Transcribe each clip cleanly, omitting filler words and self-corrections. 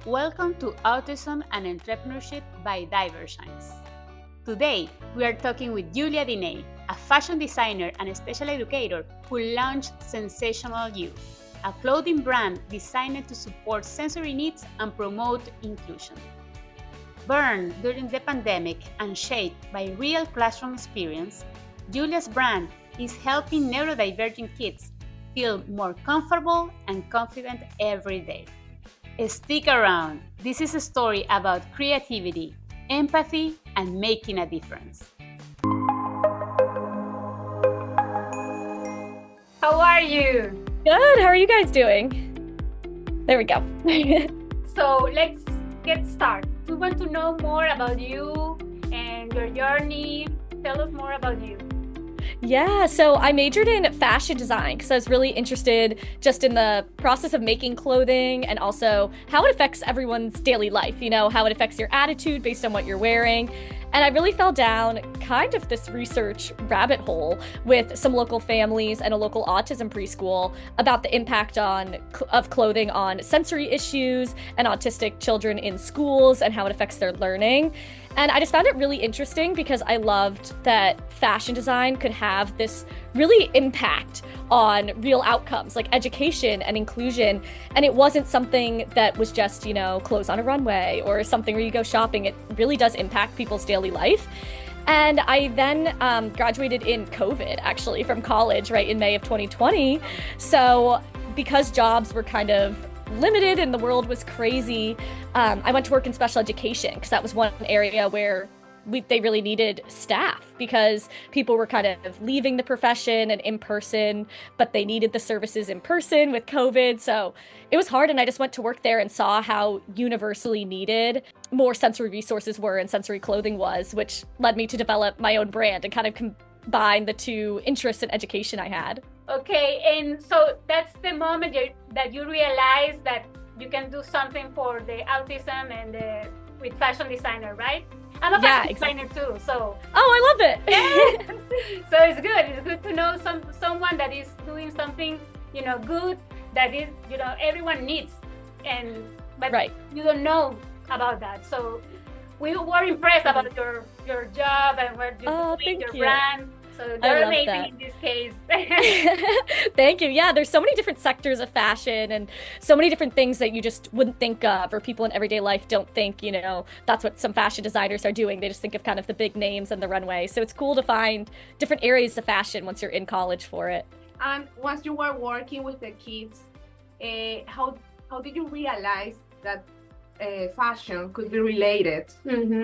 Welcome to Autism and Entrepreneurship by Divershines. Today, we are talking with Julia DeNey, a fashion designer and a special educator who launched Sense-ational You, a clothing brand designed to support sensory needs and promote inclusion. Born during the pandemic and shaped by real classroom experience, Julia's brand is helping neurodivergent kids feel more comfortable and confident every day. Stick around. This is a story about creativity, empathy, and making a difference. How are you? Good. How are you guys doing? There we go. So let's get started. We want to know more about you and your journey. Tell us more about you. Yeah, so I majored in fashion design because I was really interested just in the process of making clothing and also how it affects everyone's daily life, how it affects your attitude based on what you're wearing. And I really fell down kind of this research rabbit hole with some local families and a local autism preschool about the impact of clothing on sensory issues and autistic children in schools and how it affects their learning. And I just found it really interesting because I loved that fashion design could have this really impact on real outcomes like education and inclusion. And it wasn't something that was just, clothes on a runway or something where you go shopping. It really does impact people's daily life. And I then graduated in COVID, actually, from college, right, in May of 2020. So because jobs were kind of limited and the world was crazy, I went to work in special education because that was one area where they really needed staff because people were kind of leaving the profession and in person, but they needed the services in person with COVID. So it was hard. And I just went to work there and saw how universally needed more sensory resources were and sensory clothing was, which led me to develop my own brand and kind of combine the two interests in education I had. Okay, and so that's the moment that you realize that you can do something for the autism and with fashion designer, right? I'm a fashion designer too, so. Oh, I love it. So it's good. It's good to know someone that is doing something, good that is, everyone needs, but right. You don't know about that. So we were impressed about your job and what you're doing, your brand. So they're amazing in this case. Thank you. Yeah, there's so many different sectors of fashion and so many different things that you just wouldn't think of, or people in everyday life don't think, that's what some fashion designers are doing. They just think of kind of the big names and the runway. So it's cool to find different areas of fashion once you're in college for it. And once you were working with the kids, how did you realize that fashion could be related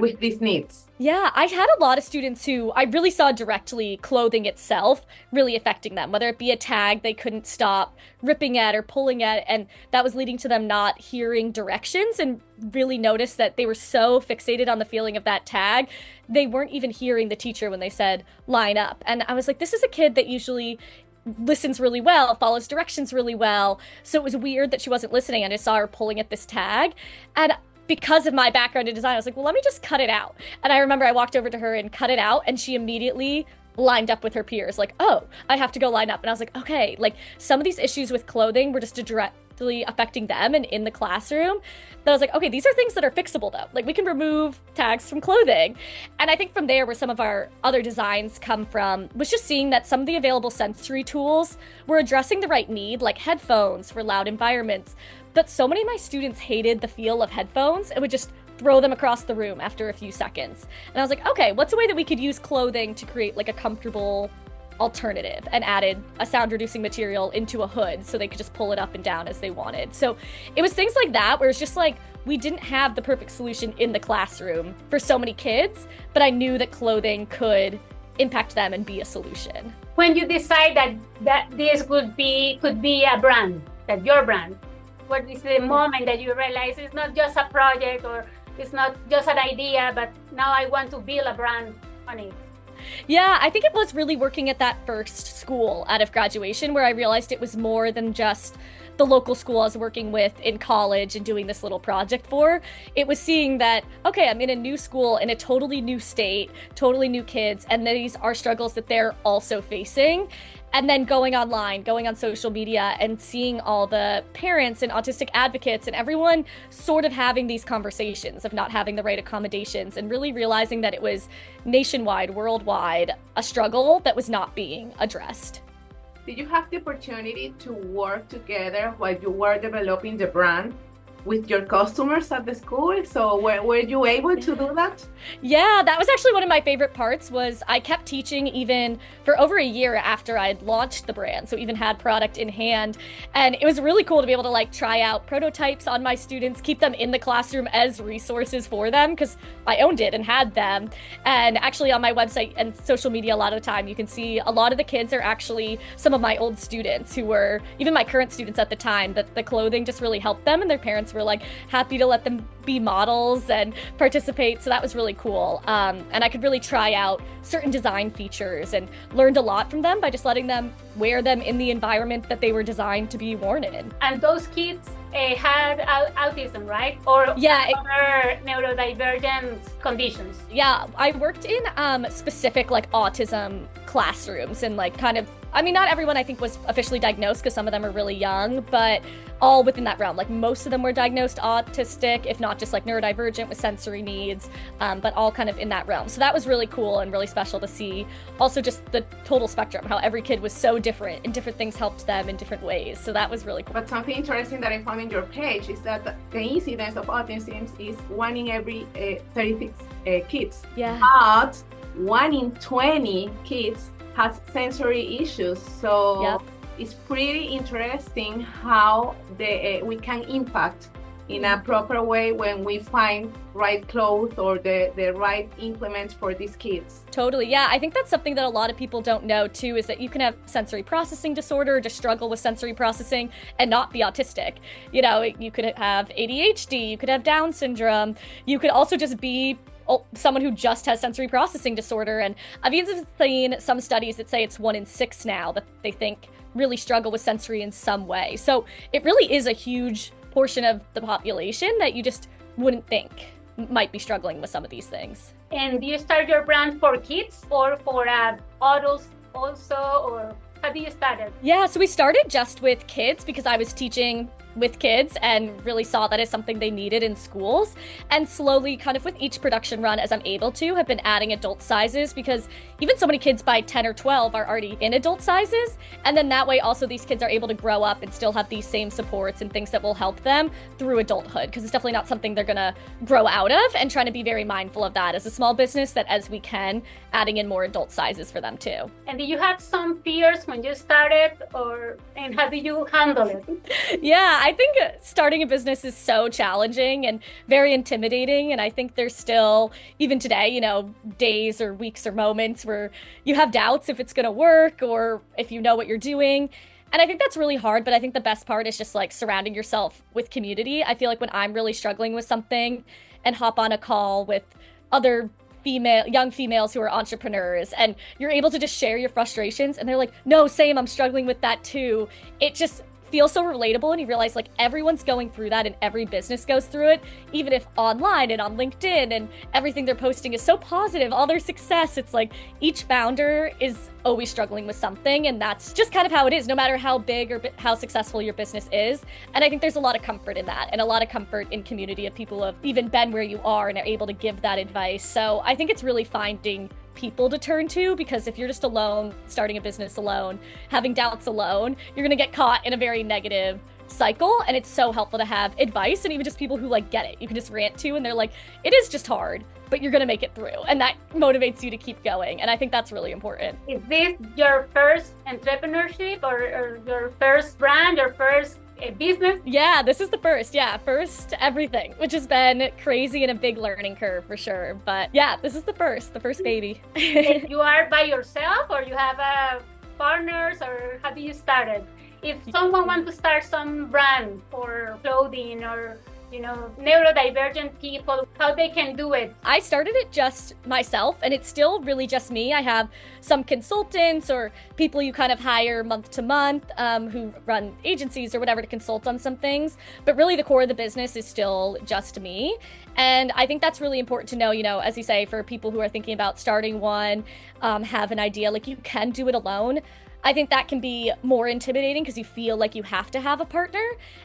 with these needs? Yeah, I had a lot of students who I really saw directly clothing itself really affecting them, whether it be a tag they couldn't stop ripping at or pulling at, and that was leading to them not hearing directions, and really noticed that they were so fixated on the feeling of that tag, they weren't even hearing the teacher when they said line up. And I was like, this is a kid that usually listens really well, follows directions really well. So it was weird that she wasn't listening. And I saw her pulling at this tag. And because of my background in design, I was like, well, let me just cut it out. And I remember I walked over to her and cut it out, and she immediately lined up with her peers, like, oh, I have to go line up. And I was like, okay, like some of these issues with clothing were just directly affecting them and in the classroom. But I was like, okay, these are things that are fixable though. Like we can remove tags from clothing. And I think from there where some of our other designs come from was just seeing that some of the available sensory tools were addressing the right need, like headphones for loud environments. But so many of my students hated the feel of headphones and would just throw them across the room after a few seconds. And I was like, okay, what's a way that we could use clothing to create like a comfortable alternative, and added a sound reducing material into a hood so they could just pull it up and down as they wanted. So it was things like that where it's just like we didn't have the perfect solution in the classroom for so many kids, but I knew that clothing could impact them and be a solution. When you decide that this could be a brand, that your brand, what is the moment that you realize it's not just a project or it's not just an idea, but now I want to build a brand on it? Yeah, I think it was really working at that first school out of graduation where I realized it was more than just the local school I was working with in college and doing this little project for. It was seeing that, okay, I'm in a new school in a totally new state, totally new kids, and these are struggles that they're also facing. And then going online, going on social media and seeing all the parents and autistic advocates and everyone sort of having these conversations of not having the right accommodations, and really realizing that it was nationwide, worldwide, a struggle that was not being addressed. Did you have the opportunity to work together while you were developing the brand with your customers at the school? So were you able to do that? Yeah, that was actually one of my favorite parts. Was I kept teaching even for over a year after I'd launched the brand, so even had product in hand. And it was really cool to be able to like try out prototypes on my students, keep them in the classroom as resources for them, because I owned it and had them. And actually on my website and social media, a lot of the time you can see a lot of the kids are actually some of my old students who were even my current students at the time, that the clothing just really helped them, and their parents were like happy to let them be models and participate. So that was really cool. And I could really try out certain design features and learned a lot from them by just letting them wear them in the environment that they were designed to be worn in. And those kids had autism, right? Or yeah, other neurodivergent conditions? Yeah, I worked in specific like autism classrooms, and like kind of, I mean, not everyone I think was officially diagnosed because some of them are really young, but all within that realm. Like most of them were diagnosed autistic, if not just like neurodivergent with sensory needs, but all kind of in that realm. So that was really cool and really special to see. Also just the total spectrum, how every kid was so different and different things helped them in different ways. So that was really cool. But something interesting that I found in your page is that the incidence of autism is 1 in every 36 kids. Yeah. But 1 in 20 kids has sensory issues. So yep. It's pretty interesting how we can impact in a proper way when we find right clothes or the right implements for these kids. Totally. Yeah, I think that's something that a lot of people don't know too, is that you can have sensory processing disorder, just struggle with sensory processing and not be autistic. You know, you could have ADHD, you could have Down syndrome, you could also just be someone who just has sensory processing disorder. And I've even seen some studies that say it's 1 in 6 now that they think really struggle with sensory in some way. So it really is a huge portion of the population that you just wouldn't think might be struggling with some of these things. And do you start your brand for kids or for adults also, or how do you start it? Yeah, so we started just with kids because I was teaching with kids and really saw that as something they needed in schools. And slowly, kind of with each production run as I'm able to, have been adding adult sizes, because even so many kids by 10 or 12 are already in adult sizes. And then that way also these kids are able to grow up and still have these same supports and things that will help them through adulthood, because it's definitely not something they're gonna grow out of, and trying to be very mindful of that as a small business, that as we can, adding in more adult sizes for them too. And did you have some fears when you started, and how did you handle it? Yeah, I think starting a business is so challenging and very intimidating. And I think there's still, even today, you know, days or weeks or moments where you have doubts if it's going to work or if you know what you're doing. And I think that's really hard, but I think the best part is just like surrounding yourself with community. I feel like when I'm really struggling with something and hop on a call with other young females who are entrepreneurs, and you're able to just share your frustrations, and they're like, no, same, I'm struggling with that too. It just feels so relatable, and you realize like everyone's going through that and every business goes through it, even if online and on LinkedIn and everything they're posting is so positive, all their success. It's like each founder is always struggling with something, and that's just kind of how it is, no matter how big or how successful your business is. And I think there's a lot of comfort in that, and a lot of comfort in community of people who have even been where you are and are able to give that advice. So I think it's really finding people to turn to, because if you're just alone, starting a business alone, having doubts alone, you're gonna get caught in a very negative cycle. And it's so helpful to have advice, and even just people who like get it, you can just rant to, and they're like, it is just hard, but you're gonna make it through, and that motivates you to keep going. And I think that's really important. Is this your first entrepreneurship or your first brand, your first business? Yeah, this is the first. Yeah, first everything, which has been crazy and a big learning curve for sure. But yeah, this is the first baby. You are by yourself, or you have partners, or how do you start it? If someone wants to start some brand or clothing or neurodivergent people, how they can do it? I started it just myself, and it's still really just me. I have some consultants or people you kind of hire month to month who run agencies or whatever to consult on some things. But really the core of the business is still just me. And I think that's really important to know, as you say, for people who are thinking about starting one, have an idea, like you can do it alone. I think that can be more intimidating because you feel like you have to have a partner.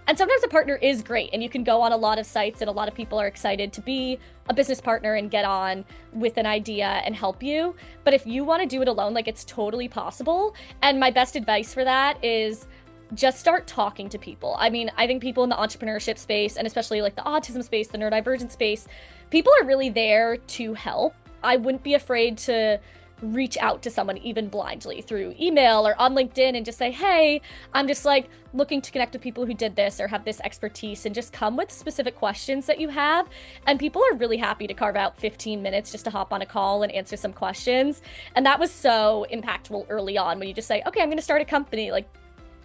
And sometimes a partner is great, and you can go on a lot of sites and a lot of people are excited to be a business partner and get on with an idea and help you. But if you want to do it alone, like it's totally possible. And my best advice for that is just start talking to people. I mean, I think people in the entrepreneurship space, and especially like the autism space, the neurodivergent space, people are really there to help. I wouldn't be afraid to reach out to someone even blindly through email or on LinkedIn and just say, hey, I'm just like looking to connect with people who did this or have this expertise, and just come with specific questions that you have. And people are really happy to carve out 15 minutes just to hop on a call and answer some questions. And that was so impactful early on when you just say, okay, I'm going to start a company. Like,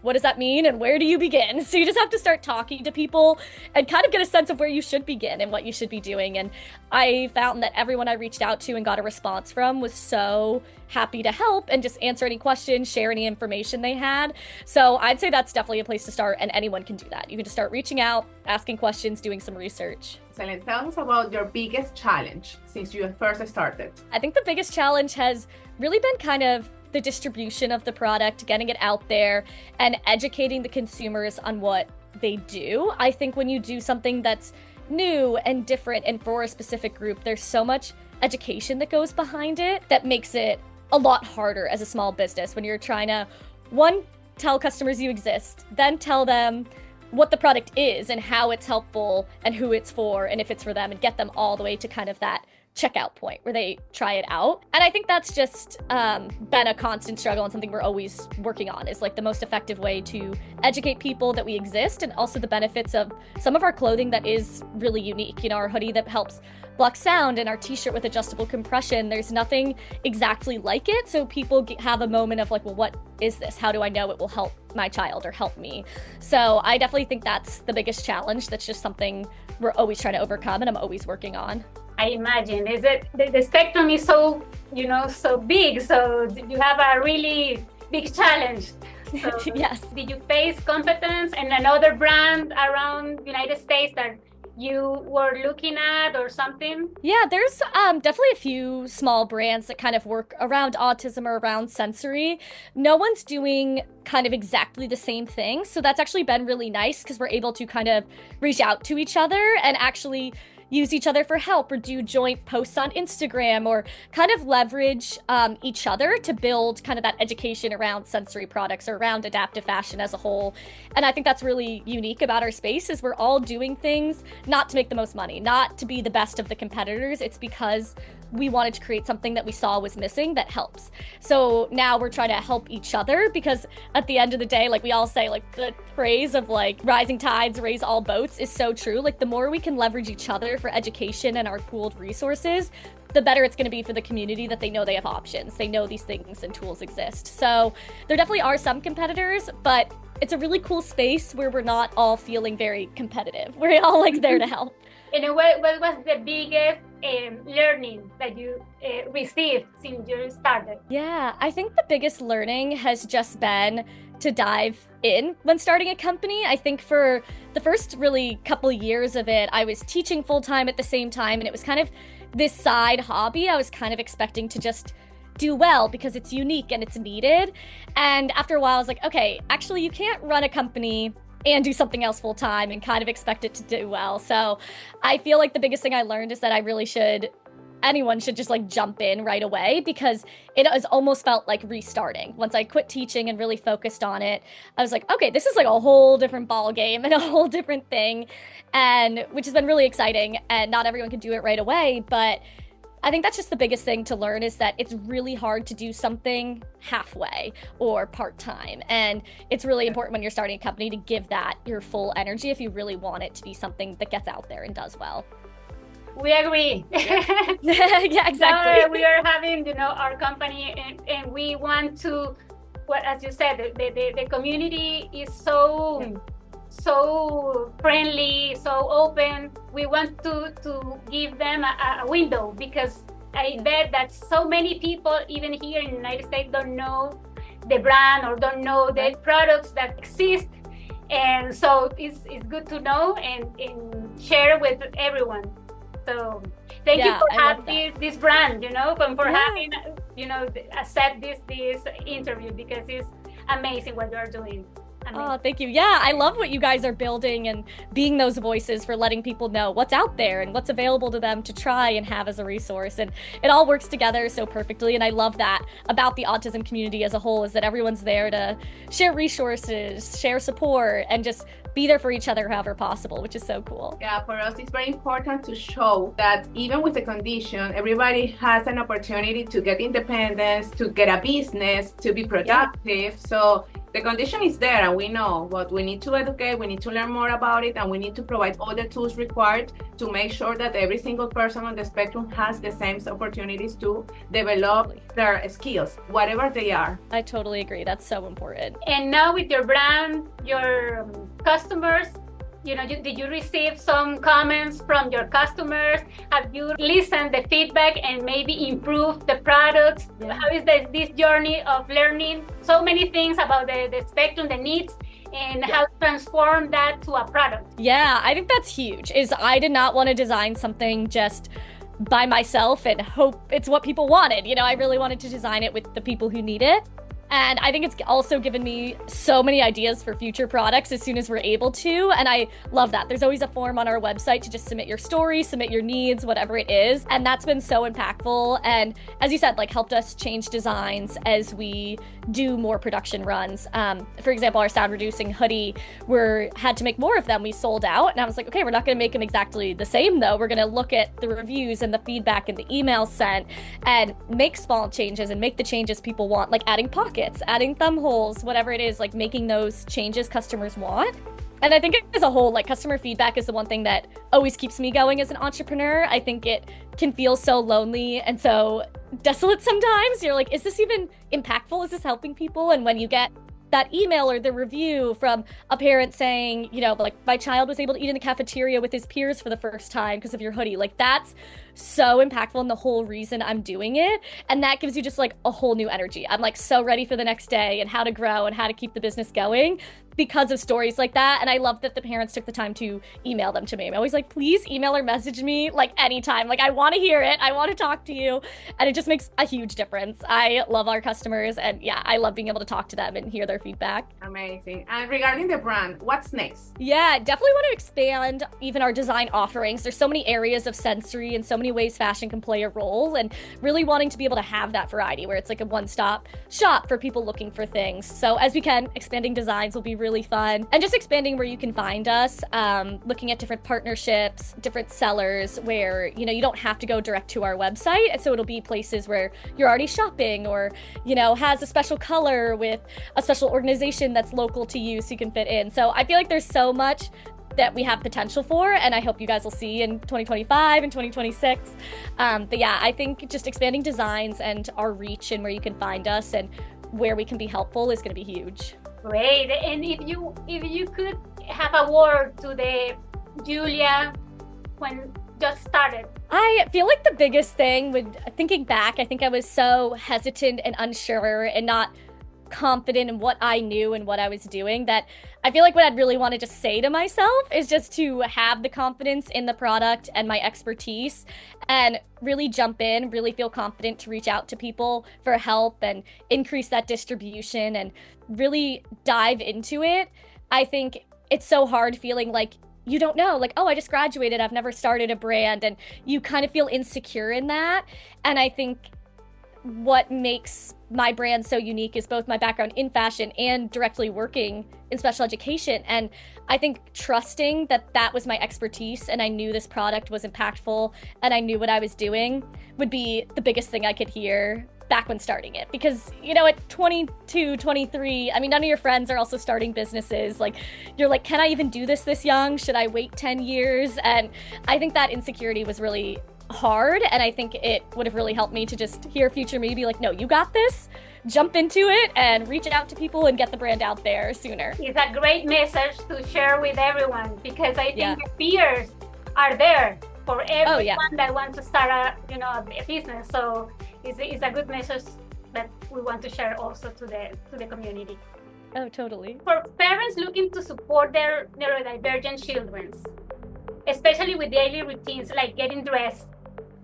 what does that mean and where do you begin? So you just have to start talking to people and kind of get a sense of where you should begin and what you should be doing. And I found that everyone I reached out to and got a response from was so happy to help and just answer any questions, share any information they had. So I'd say that's definitely a place to start, and anyone can do that. You can just start reaching out, asking questions, doing some research. Excellent. Tell us about your biggest challenge since you first started. I think the biggest challenge has really been kind of the distribution of the product, getting it out there, and educating the consumers on what they do. I think when you do something that's new and different and for a specific group, there's so much education that goes behind it that makes it a lot harder as a small business when you're trying to, one, tell customers you exist, then tell them what the product is and how it's helpful and who it's for and if it's for them, and get them all the way to kind of that checkout point where they try it out. And I think that's just been a constant struggle and something we're always working on, is like the most effective way to educate people that we exist, and also the benefits of some of our clothing that is really unique. Our hoodie that helps block sound and our t-shirt with adjustable compression, there's nothing exactly like it. So people have a moment of like, well, what is this? How do I know it will help my child or help me? So I definitely think that's the biggest challenge. That's just something we're always trying to overcome and I'm always working on. I imagine is it the spectrum is so so big, so you have a really big challenge. So Yes. Did you face competence and another brand around United States that you were looking at or something? Yeah, there's definitely a few small brands that kind of work around autism or around sensory. No one's doing kind of exactly the same thing, so that's actually been really nice because we're able to kind of reach out to each other and actually use each other for help, or do joint posts on Instagram, or kind of leverage each other to build kind of that education around sensory products or around adaptive fashion as a whole. And I think that's really unique about our space, is we're all doing things not to make the most money, not to be the best of the competitors. It's because we wanted to create something that we saw was missing that helps. So now we're trying to help each other, because at the end of the day, like we all say, like the phrase of like rising tides raise all boats is so true. Like the more we can leverage each other for education and our pooled resources, the better it's going to be for the community, that they know they have options. They know these things and tools exist. So there definitely are some competitors, but it's a really cool space where we're not all feeling very competitive. We're all like there to help. And what was the biggest learning that you received since you started? Yeah, I think the biggest learning has just been to dive in when starting a company. I think for the first really couple years of it, I was teaching full-time at the same time, and it was kind of this side hobby. I was kind of expecting to just do well because it's unique and it's needed. And after a while, I was like, okay, actually you can't run a company and do something else full time and kind of expect it to do well. So I feel like the biggest thing I learned is that anyone should just like jump in right away, because it has almost felt like restarting. Once I quit teaching and really focused on it, I was like, okay, this is like a whole different ball game and a whole different thing, and which has been really exciting. And not everyone can do it right away, but I think that's just the biggest thing to learn, is that it's really hard to do something halfway or part-time. And it's really important when you're starting a company to give that your full energy if you really want it to be something that gets out there and does well. We agree. Yeah, exactly. So we are having, our company, and we want to, well, as you said, the community is so so friendly, so open. We want to give them a window, because I bet that so many people, even here in the United States, don't know the brand or don't know the products that exist. And so it's good to know and share with everyone. So thank you for having this brand, for having, accept this interview, because it's amazing what you're doing. Oh, thank you. Yeah, I love what you guys are building and being those voices for letting people know what's out there and what's available to them to try and have as a resource. And it all works together so perfectly. And I love that about the autism community as a whole, is that everyone's there to share resources, share support, and just be there for each other however possible, which is so cool. Yeah, for us, it's very important to show that even with the condition, everybody has an opportunity to get independence, to get a business, to be productive. Yeah. So the condition is there, and we know, but we need to educate, we need to learn more about it, and we need to provide all the tools required to make sure that every single person on the spectrum has the same opportunities to develop their skills, whatever they are. I totally agree. That's so important. And now with your brand, your customers, did you receive some comments from your customers? Have you listened the feedback and maybe improved the product? Yeah. How is this journey of learning so many things about the spectrum, the needs, and how to transform that to a product? Yeah, I think that's huge. I did not want to design something just by myself and hope it's what people wanted. I really wanted to design it with the people who need it. And I think it's also given me so many ideas for future products as soon as we're able to. And I love that. There's always a form on our website to just submit your story, submit your needs, whatever it is. And that's been so impactful. And as you said, helped us change designs as we do more production runs. For example, our sound reducing hoodie, we had to make more of them. We sold out. And I was like, okay, we're not going to make them exactly the same though. We're going to look at the reviews and the feedback and the emails sent and make small changes and make the changes people want, like adding pockets, adding thumb holes, whatever it is, making those changes customers want. And I think as a whole, customer feedback is the one thing that always keeps me going as an entrepreneur. I think it can feel so lonely and so desolate sometimes. You're like, is this even impactful? Is this helping people? And when you get that email or the review from a parent saying, my child was able to eat in the cafeteria with his peers for the first time because of your hoodie. That's so impactful and the whole reason I'm doing it. And that gives you just a whole new energy. I'm so ready for the next day and how to grow and how to keep the business going because of stories like that. And I love that the parents took the time to email them to me. I'm always please email or message me anytime. I want to hear it. I want to talk to you. And it just makes a huge difference. I love our customers, and yeah, I love being able to talk to them and hear their feedback. Amazing. And regarding the brand, what's next? Yeah, definitely want to expand even our design offerings. There's so many areas of sensory and so many ways fashion can play a role, and really wanting to be able to have that variety where it's a one-stop shop for people looking for things. So as we can, expanding designs will be really fun, and just expanding where you can find us, looking at different partnerships, different sellers where you don't have to go direct to our website, and so it'll be places where you're already shopping or has a special color with a special organization that's local to you so you can fit in. So I feel like there's so much that we have potential for, and I hope you guys will see in 2025 and 2026. But yeah, I think just expanding designs and our reach and where you can find us and where we can be helpful is going to be huge. Great. And if you could have a word to the Julia when just started. I feel like the biggest thing thinking back, I think I was so hesitant and unsure and not confident in what I knew and what I was doing, that I feel like what I'd really want to just say to myself is just to have the confidence in the product and my expertise and really jump in, really feel confident to reach out to people for help and increase that distribution and really dive into it. I think it's so hard feeling like you don't know, oh, I just graduated, I've never started a brand, and you kind of feel insecure in that. And I think what makes my brand so unique is both my background in fashion and directly working in special education. And I think trusting that was my expertise and I knew this product was impactful and I knew what I was doing would be the biggest thing I could hear back when starting it, because at 22, 23, I mean, none of your friends are also starting businesses. Like, you're like, can I even do this young? Should I wait 10 years? And I think that insecurity was really hard, and I think it would have really helped me to just hear future me be like, no, you got this, jump into it and reach out to people and get the brand out there sooner. It's a great message to share with everyone, because I think the fears are there for everyone that wants to start a business. So it's a good message that we want to share also to the community. Oh, totally. For parents looking to support their neurodivergent children, especially with daily routines like getting dressed,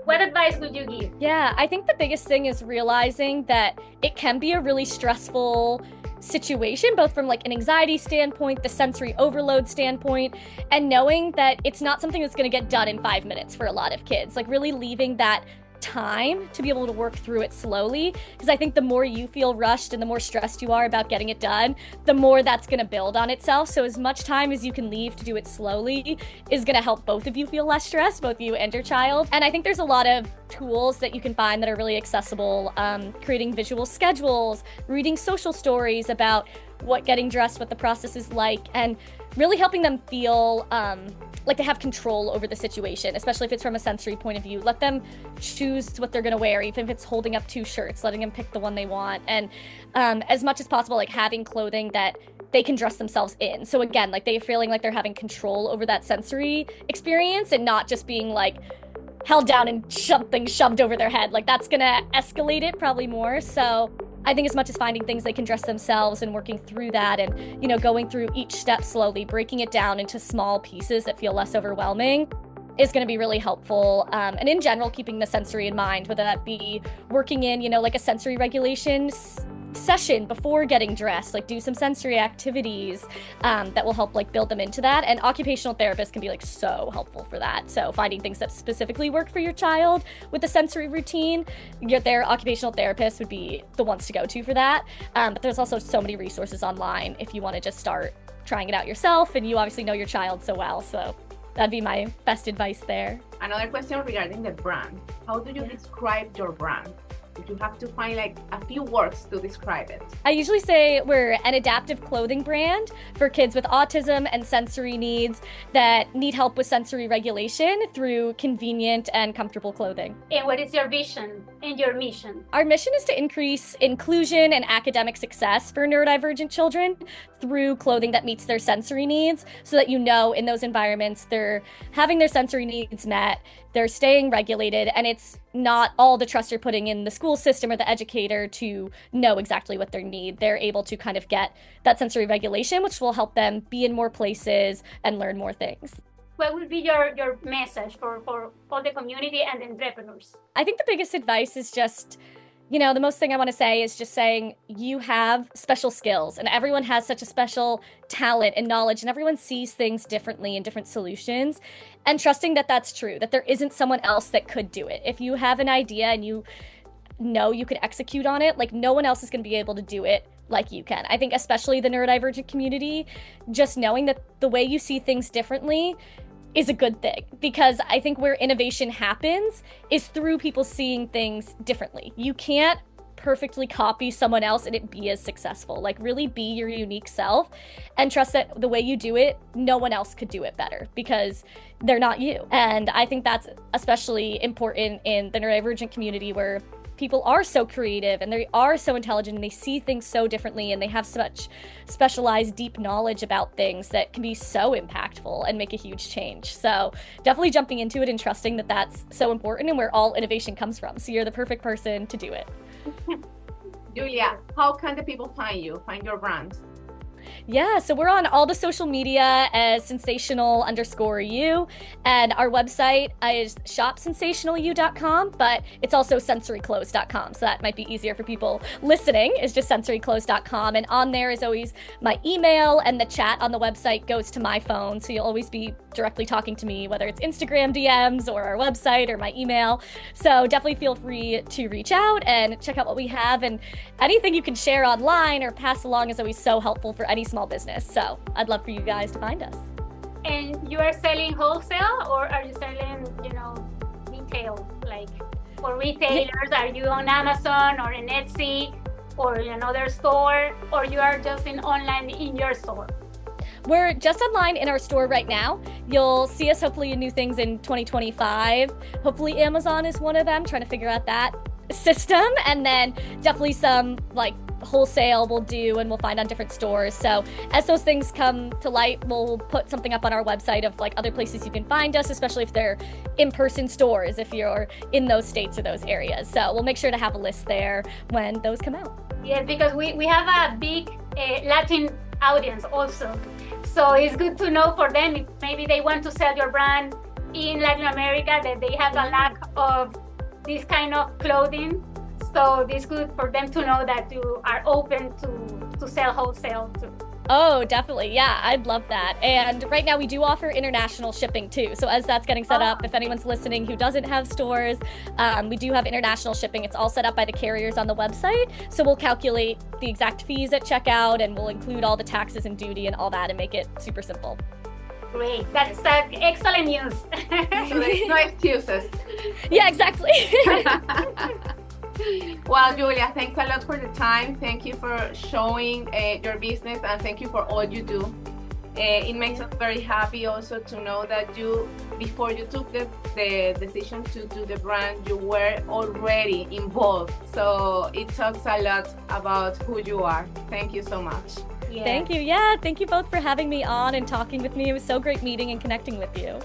what advice would you give? Yeah, I think the biggest thing is realizing that it can be a really stressful situation, both from like an anxiety standpoint, the sensory overload standpoint, and knowing that it's not something that's going to get done in 5 minutes for a lot of kids. Like, really leaving that time to be able to work through it slowly, because I think the more you feel rushed and the more stressed you are about getting it done, the more that's going to build on itself. So as much time as you can leave to do it slowly is going to help both of you feel less stressed, both you and your child. And I think there's a lot of tools that you can find that are really accessible, creating visual schedules, reading social stories about what getting dressed, what the process is like, and really helping them feel like they have control over the situation, especially if it's from a sensory point of view. Let them choose what they're gonna wear, even if it's holding up 2 shirts, letting them pick the one they want. And as much as possible, like having clothing that they can dress themselves in. So again, like they're feeling like they're having control over that sensory experience and not just being like held down and something shoved over their head. Like, that's gonna escalate it probably more. So I think as much as finding things they can dress themselves and working through that and, going through each step slowly, breaking it down into small pieces that feel less overwhelming is going to be really helpful. And in general, keeping the sensory in mind, whether that be working in, like a sensory regulation session before getting dressed, like do some sensory activities that will help like build them into that. And occupational therapists can be like so helpful for that. So finding things that specifically work for your child with the sensory routine, their occupational therapist would be the ones to go to for that. But there's also so many resources online if you want to just start trying it out yourself, and you obviously know your child so well. So that'd be my best advice there. Another question regarding the brand. How do you describe your brand? You have to find like a few words to describe it. I usually say we're an adaptive clothing brand for kids with autism and sensory needs that need help with sensory regulation through convenient and comfortable clothing. And what is your vision and your mission? Our mission is to increase inclusion and academic success for neurodivergent children through clothing that meets their sensory needs, so that in those environments they're having their sensory needs met, they're staying regulated, and it's not all the trust you're putting in the school system or the educator to know exactly what they need. They're able to kind of get that sensory regulation, which will help them be in more places and learn more things. What would be your message for all the community and the entrepreneurs? I think the biggest advice is just, the most thing I want to say is just saying you have special skills, and everyone has such a special talent and knowledge, and everyone sees things differently and different solutions, and trusting that that's true, that there isn't someone else that could do it. If you have an idea and you know you could execute on it, like no one else is going to be able to do it like you can. I think especially the neurodivergent community, just knowing that the way you see things differently is a good thing, because I think where innovation happens is through people seeing things differently. You can't perfectly copy someone else and it be as successful. Like, really be your unique self and trust that the way you do it, no one else could do it better, because they're not you. And I think that's especially important in the neurodivergent community, where people are so creative and they are so intelligent and they see things so differently, and they have such specialized, deep knowledge about things that can be so impactful and make a huge change. So definitely jumping into it and trusting that that's so important and where all innovation comes from. So you're the perfect person to do it. Julia, how can the people find you, find your brand? Yeah, so we're on all the social media as Senseational_you, and our website is shopsensationalyou.com, but it's also sensoryclothes.com, so that might be easier for people listening, is just sensoryclothes.com, and on there is always my email, and the chat on the website goes to my phone, so you'll always be directly talking to me, whether it's Instagram DMs or our website or my email. So definitely feel free to reach out and check out what we have, and anything you can share online or pass along is always so helpful for any small business. So I'd love for you guys to find us. And you are selling wholesale, or are you selling, retail, like for retailers? Are you on Amazon or in Etsy or another store, or you are just in online in your store? We're just online in our store right now. You'll see us hopefully in new things in 2025. Hopefully Amazon is one of them, trying to figure out that system. And then definitely some like wholesale we'll do and we'll find on different stores. So as those things come to light, we'll put something up on our website of like other places you can find us, especially if they're in-person stores, if you're in those states or those areas. So we'll make sure to have a list there when those come out. Yes, because we have a big Latin audience also. So it's good to know for them if maybe they want to sell your brand in Latin America, that they have a lack of this kind of clothing. So it's good for them to know that you are open to sell wholesale too. Oh, definitely. Yeah, I'd love that. And right now we do offer international shipping too. So as that's getting set up, if anyone's listening who doesn't have stores, we do have international shipping. It's all set up by the carriers on the website. So we'll calculate the exact fees at checkout and we'll include all the taxes and duty and all that and make it super simple. Great. That's excellent news. So there's no excuses. Yeah, exactly. Well, Julia, thanks a lot for the time. Thank you for showing your business and thank you for all you do. It makes us very happy also to know that you, before you took the decision to do the brand, you were already involved. So it talks a lot about who you are. Thank you so much. Yeah. Thank you. Yeah, thank you both for having me on and talking with me. It was so great meeting and connecting with you.